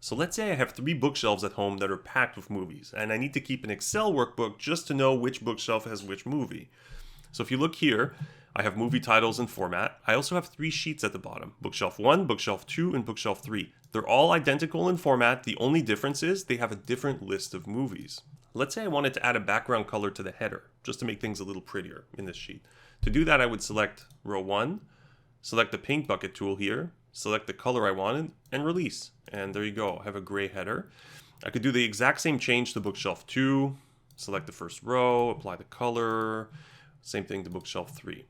So let's say I have 3 bookshelves at home that are packed with movies, and I need to keep an Excel workbook just to know which bookshelf has which movie. So if you look here, I have movie titles and format. I also have 3 sheets at the bottom, bookshelf 1, bookshelf 2, and bookshelf 3. They're all identical in format. The only difference is they have a different list of movies. Let's say I wanted to add a background color to the header, just to make things a little prettier in this sheet. To do that, I would select row 1, select the paint bucket tool here, select the color I wanted, and release. And there you go, I have a gray header. I could do the exact same change to bookshelf 2, select the first row, apply the color, same thing to bookshelf 3.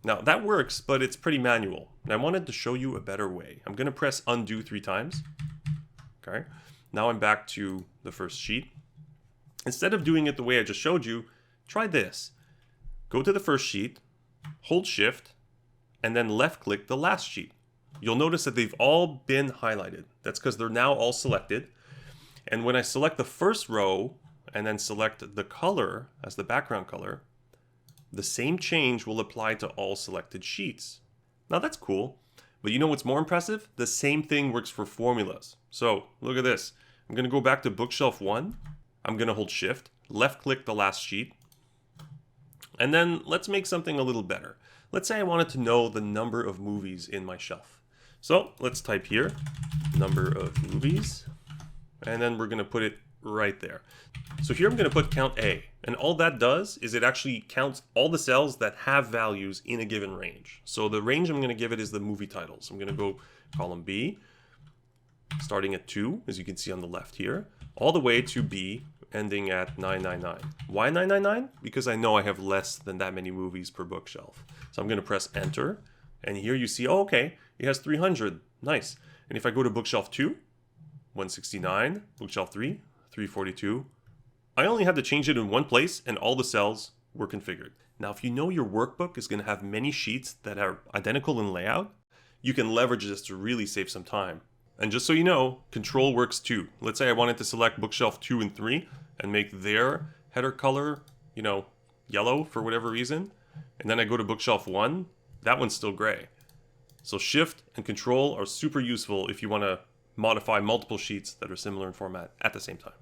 Now that works, but it's pretty manual. And I wanted to show you a better way. I'm going to press undo 3 times. Okay. Now I'm back to the first sheet. Instead of doing it the way I just showed you, try this. Go to the first sheet, hold shift, and then left click the last sheet. You'll notice that they've all been highlighted. That's because they're now all selected. And when I select the first row and then select the color as the background color, the same change will apply to all selected sheets. Now that's cool, but you know what's more impressive? The same thing works for formulas. So look at this. I'm going to go back to bookshelf 1. I'm going to hold shift, left click the last sheet, and then let's make something a little better. Let's say I wanted to know the number of movies in my shelf. So let's type here, number of movies, and then we're going to put it right there. So here I'm going to put count A, and all that does is it actually counts all the cells that have values in a given range. So the range I'm going to give it is the movie titles. I'm going to go column B, starting at 2, as you can see on the left here, all the way to B, ending at 999. Why 999? Because I know I have less than that many movies per bookshelf. So I'm going to press enter, and here you see, oh, okay, it has 300. Nice. And if I go to bookshelf 2, 169, bookshelf 3, 342, I only had to change it in one place and all the cells were configured. Now, if you know your workbook is going to have many sheets that are identical in layout, you can leverage this to really save some time. And just so you know, control works too. Let's say I wanted to select bookshelf 2 and 3 and make their header color, yellow for whatever reason. And then I go to bookshelf 1, that one's still gray. So shift and control are super useful if you want to modify multiple sheets that are similar in format at the same time.